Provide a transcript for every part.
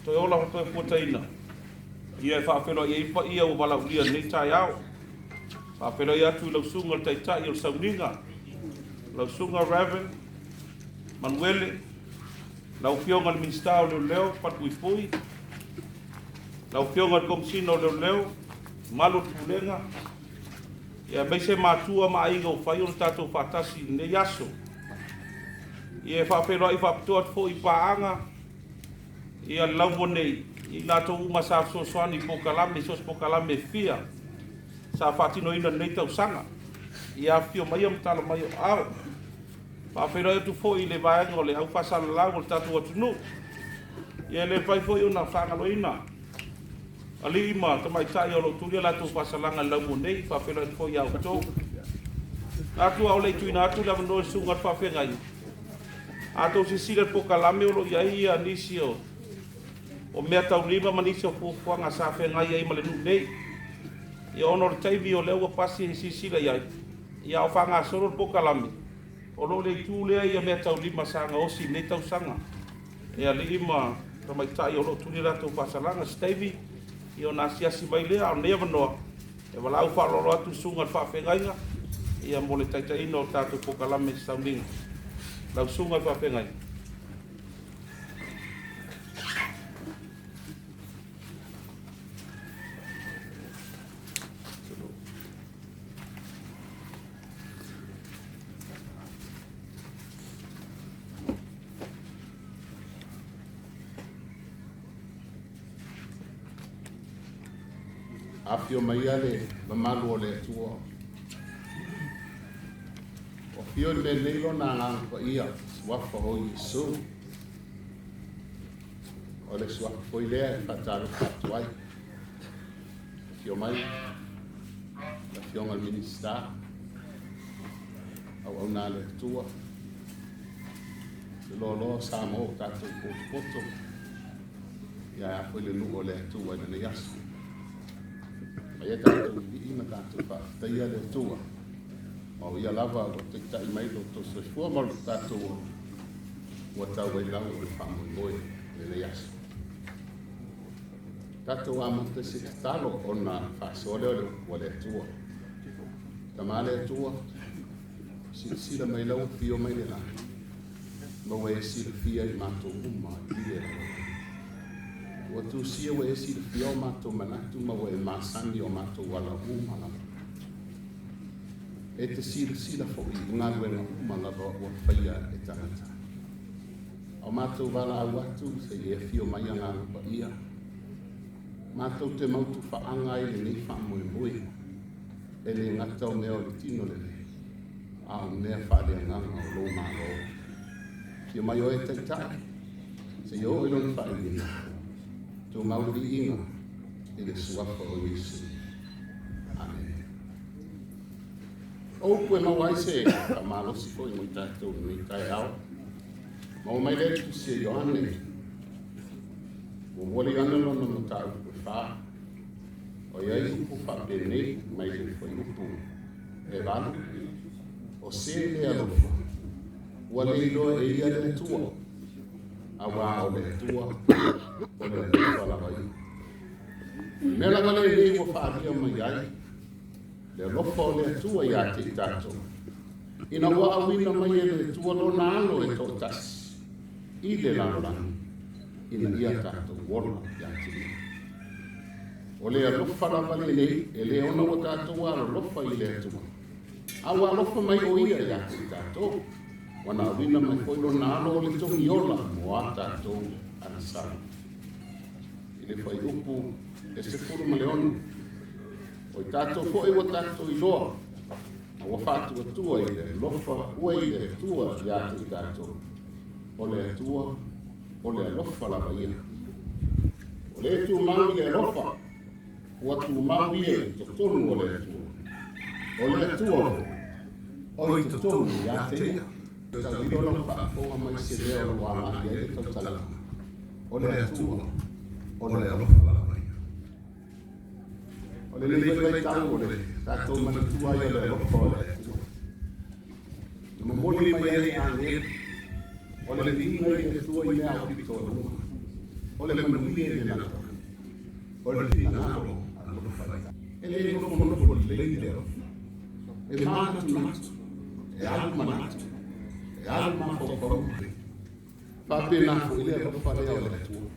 Toi ola ho toi puataina. Ia e whaafelo ia ipa ia o wala ulia nei tai au. Whaafelo ia atu lau sunga tai tai o sauninga. Lau sunga Raven, Manuele, lau fionga le minsta o leo leo, patu i fui. Lau fionga le komisina o leo leo, malo tulenga. Ia mai se matua ma inga o whai o tatou whatasi ne yaso. Ia e whaafelo i whapitoa fo i paanga. Ia lau monei, i lato uma sa soani pokalame, sos pokalame fia. Sa whatino ina nei tau sanga. Ia fio mai am tala mai o au. Whaafelo e tu fo i le vaenga o le au whasala lau o le tatou atunu. Ia le pai fo i una whangalo ina. Ali ima, tamai tai o lo turia lato whasalanga lau monei, whaafelo e tu fo i au tō. Atu au le tuina atu la mano e sunga whaafengai. Ato se sila pokalame o lo ia nisi o mea tau lima manisi o fuanga sa whengai ai male nei. Ia ono le taimi o leo pasi e sisila iai. Ia o whanga soro pokalame. O lo le tūlea ia mea tau lima sanga osi nei tau sanga. Ia li ima tamai tai o lo tūlea rato whasalanga staivi. Ia o nasi asi mai lea o nea wanoa. E walau whaloro atu sunga whawhengainga. Ia mo le taitaina o tātou pokalame sauninga. Lau sunga whawhengai. Afio mai ale mamalu o le tua. O fio le leilo na ngana pa ia swafa o Yesu. O le swafa po ilea e whataru whatuai. Fio mai, la fionga minista. Au na le tua. Se lo sa mo tato poto. Ia a le nuo le tua na yasu. Ia tātou i ina tātou wha, ta ia le tua. O ia lava o te tai mai lo to se fua ma lo tātou o tau e lau o le whamui ngoi le yasu. Tātou amata se talo o na whasole o le tua. Ta maa le tua, sila mai lau fio mai le la. Mau e sila fia i mātou uma i le lau. O tu sia we esi le fio mato manatu ma we masani o mato wala umala. E te sila fo i ngā wena umala o whaia e tangata. O mato wala au atu se e fio mai ngā lupa ia. Mato te mautu whaanga i le nei whamui mui. E le ngatau mea o le tino le le. A o mea whare nganga o lo malo. Fio mai o e taitai. Se yo ilo ni whae to mauri inga e le suafa o Yesu. Amen. O koe mawai se ka malosi ko i tātou ni tai au. Mau mai le tu se Ioane. O wali ana lono no tāu koe wha. O iai upu wha pene mai le koe upu. E vana. O se le alofa. Wale iloa e ia le tua. Awa o le tua. O le tua la vai. Mela ngale le mo whaaria mai ai. Le lofa o le tua ia te tātou. Ina wa awina mai e le tua lo na alo e tō tasi. I le lalolani. Ina ia tātou wala ia te ia. O le lofa la vale nei, e le ona o tātou ala lofa i le tua. Awa lofa mai o ia ia te tātou. Wana awina mai koi lo na alo o le tongi ola mo a tātou anasara. I le whai upu e se furu ma leonu. O i tātou fo e wa tātou i loa. A wa whātua tua i le lofa ua i le tua i ate i tātou. O le tua, o le lofa la ia. O le tu mau i le lofa. Ua tu mau i e to tonu o le tua. O le tua, o i to tonu i ate ia. Tau i lona whaafonga mai se leo wa mahi e tau tala. O le tua, o le lofa la ia. O le lewai tau o le tātou mana tua i le lofa o le tua. Ma moli mai e ane, o le vinga i le tua i mea o pito o lua. o le manuia e le lana o le tinagalo alofa fai e le nofo le leo e manatu natu e alu manatu e alu mafofau faapena foʻi le alofa lea o le atua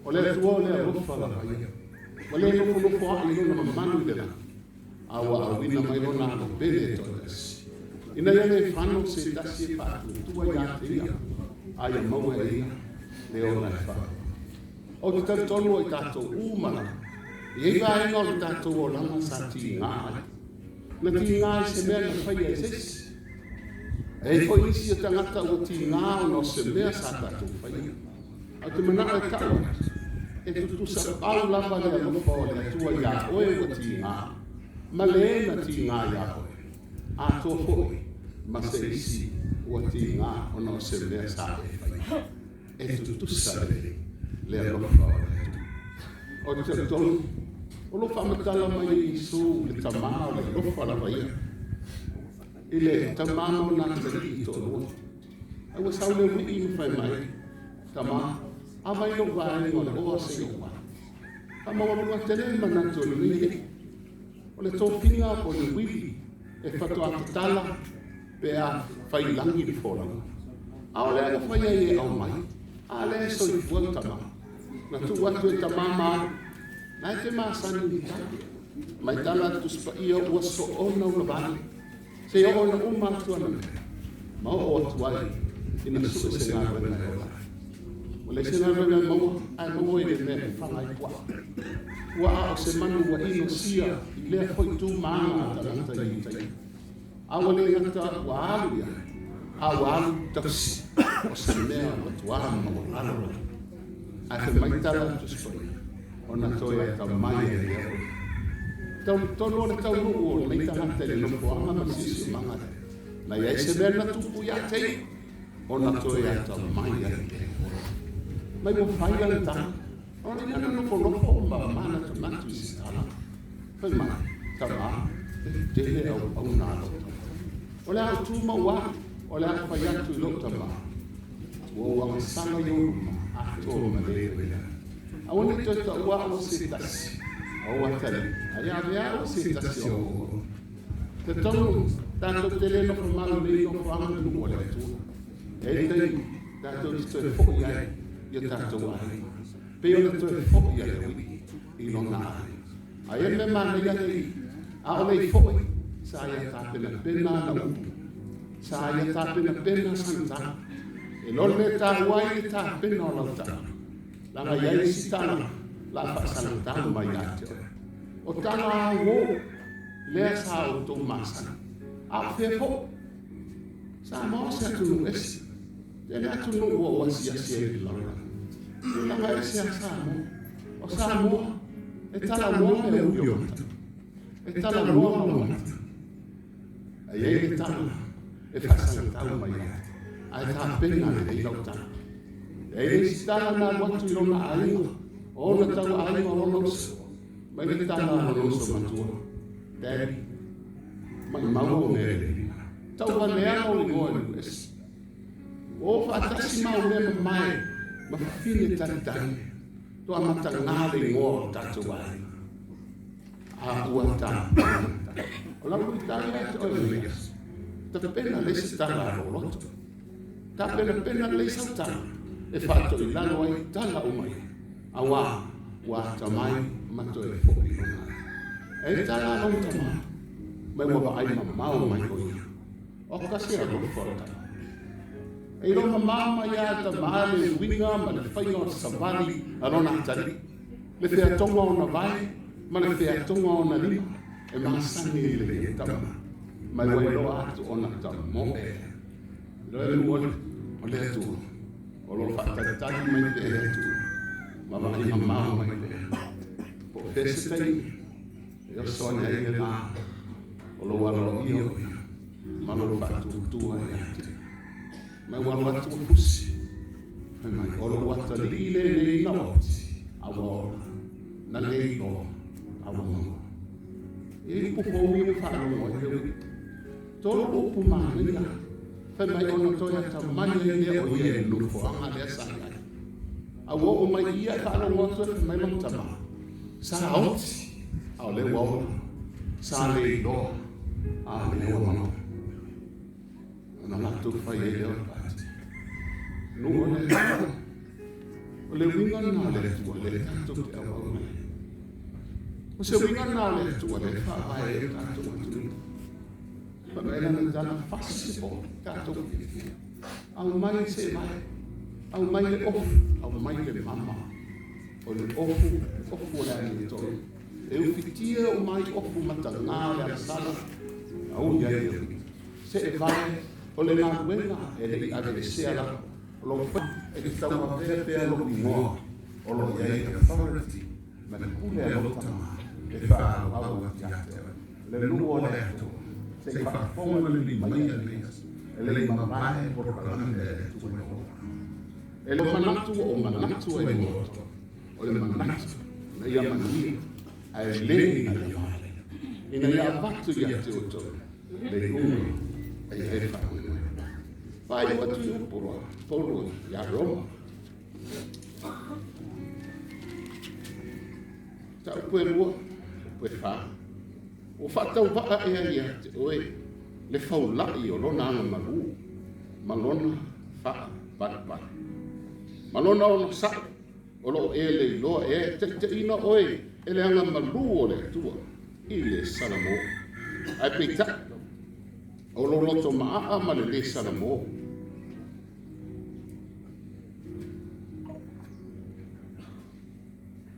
o le atua o le alofa lavaia o le nofo aʻi lona mamanu i le lana aua auina mai lona alopele e toʻatasi ina ia le fano se tasi e faatutua iā te ia aia maua e ia le ona e faa o te tautonu o i tātou umana i ei vaenga o le tātou o lama sa tingā ai na tingā i se mea na whaia e sesi e hoi isi o tangata o tingā o no se mea sa tātou whaia a te manaka e taua e tutusa au lava le alofa o le atua i a oe o tingā ma le na tingā i a oe a tō hoi ma se isi o tingā o no se mea sa e whaia e tutusa le alofa o le atua o te tolu o lo whamatala mai i su le tamā o le alofa la vaia i le tamā o nā tari i tō lua ai wa sau le ui i mwhai mai tamā a mai no vai o le oa se o wā a mawarua tele manatu o le nui o le tōwhinga o le wili e whatu a tatala pe a whailangi i fōranga a o le aga whaia e au mai a le so i fua tamā na tu watu e tamā maa na te māsani ni tāke mai tala tuspa ia ua so ona ula vani se o ona umatu ana me ma o atuai ina su e se ngā wena e ola o le se ngā wena e maua ai maua i le mea e whangai kua ua a o se manu ua ino sia i lea hoi tū maanga tanata i tai awa le ngata ua alu ia a ua alu tausi o se mea ua tuara maua alu a te mai tala tuspa ia ona toia e tamai e lea oi. Tonu le tau nuu o mei tangata le nofo anga masisi mangata. Na ia se mea na tupu ia tei, ona toia e tamai e lea oi. Mai mo whaia le tanga, ona ia na nofo o ma mana tu natu i si tala. Pai mai, tama, e tele au nālo. O le au tū maua, o le au whai atu i lo tama. Ua wanga sanga i oruma, a tō ma le lea. Awana i tota ua o se tasi, o atari, a ia mea o se tasi o oro. Te tonu, tātou te leno ko malu nei no whanga nu o le atua. E tei, tātou ti toe fōi ai, ia tātou ai. Peo na toe fōi ai ui, i no nā ai. A e me mana ia nei, a o nei fōi, sa ia tāpena pena na upu. Sa ia tāpena pena santa. E lor me tā huai i tāpena o lautana. Langa iai si tana, la whaasana tana mai ate ora. O tana a ngō, lea sa o tō māsana. A whea fō, sa mao se atu nu esi. Tene atu nu ua wasi asi e langa. Langa esi a sa mo. O sa mo, e tala moa me ui o mata. E tala moa o mata. A iei e tana, e whaasana tana mai ate. A e tā pena le i lautana. E si tala na watu i rona ainga, o na tau ainga o ronosa, mai le tala o ronosa matua. Daddy, mai mau o mere. Tau wa lea o i ngoa i esi. O whaatasi mau lea mai, ma whine taritari, to a mata ngāle i ngoa o tatu ai. A ua tā. O lau i tari ati o i reas. Ta pena le si tala o roto. Ta pena le sa tala. E whātou i lalo ai tala o mai. A wā tamai mato e fōi o mai. E tala o tamai. Mai wawa ai mamau mai o ia. O kasi a rō whorata. E rō mamama ia tamai le winga ma le whainga o savali a rona atari. Le whea tonga o na vai, ma le whea tonga o na lima. E masani i le e tamai. Mai wai roa atu o na tamo e. Roi luole o le atua. O lo whakatari mai te e tu. Ma wai mamau mai te e. Po pese tei, e o sonia i e nā. O lo walo i o ia. Ma lo whatutua e ate. Mai walo atu pusi. O lo wata li le nei na oti. A wala. Na lei o. A wala. E pupo ui o whalo o e. Tolo upu mānia. Whai mai ona toia ta mai e o ia e lufo anga lea sangai. Au o mai ia ka lo ngota mai lo tama. Sa oti. Au le wau. Sa le do. A le wau. Na la tu fa ye le pati. No le. O le winga na le tu le tu te au. O se winga na le tu le fa ai tu tu. Pa me na dana fasi po ka tu. Au mai se mai. Au mai le ofu, au mai le mama. O le ofu o la ni to. E u fitia o mai ofu mata ngā le sala. Au ia ia. Se e vai, o le ngā wenga, e le ave le seala. O lo fa, e le tau a pepe a lo ingoa. O lo ia ia authority. Ma le kule a lo tama. E wha au a tiate. Le luo le ato. Se i wha fonga le li mai a leas. E le mamae por kalande e tu e o. E lo manatu o manatu e moto. O le manatu. Na ia manui. A e le ina ia mare. Ina ia batu ia te oto. Le ungo. A ia e whakuene. Whai watu i uporoa. Polo ia Roma. Ta upe rua. Upe wha. O whatau waka ea ia te oe. Le whaulai o lona anga maru. Malona wha pat. Malona o sa o lo e le lo e te ina oe e le anga malu o le tua i le salamo ai pita o lo loto maa ma le salamo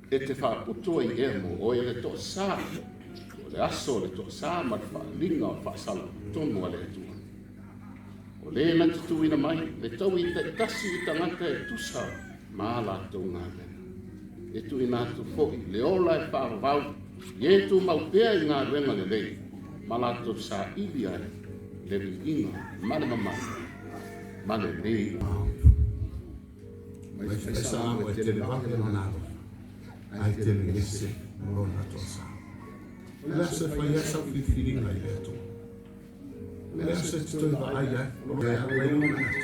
e te wha puto i e mo o e le to sa o le aso le to sa ma le wha linga o wha sala tonu a le tua o le na tutu ina mai, le tau i te tasi i tangata e tusa, mā la tau ngā mena. E tu ina atu foki, le ola e whāwau, i e tu mau pēa i ngā renga le lei, mā la tau sa iwi ai, le ringa, mane mamai, mane lei. Mai whaisa ango e te le wake manaro, ai te le ngese, mōna tosa. Lea se whai asa whiwhiringa i le atua. Lea se tui wa ai ai, o le hawa i ona atu.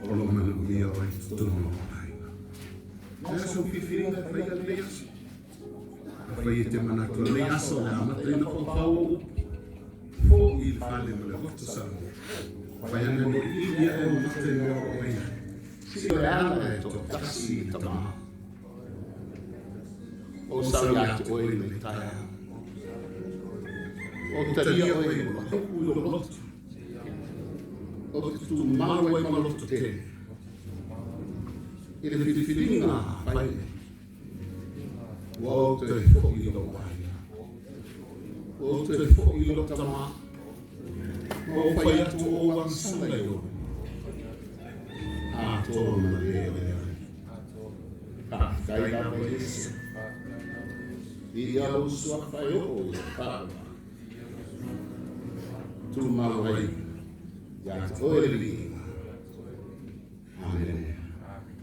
O lo manu mia o i tunu o ai. Lea se whiwhiringa i whai le asu. Whai e te manatu le aso le amata ina o pao upi. Fō i le whale ma le hoto sango. Whai ane no ilia e o mate mea o ai. Si o ana e to tasi i tamaha. O sawi ati oe me taia. O taria oe i ma hoku i o lotu. O te tu maru e ma lotu te. I le whiwhiringa whaine. O te fo i lo wai. O te fo i lo tama. O whai atu o wansanga i o. A tō ma le e ka kai la polisi. I au sua whai o i whaua. Tu mawai. Ya te oe li.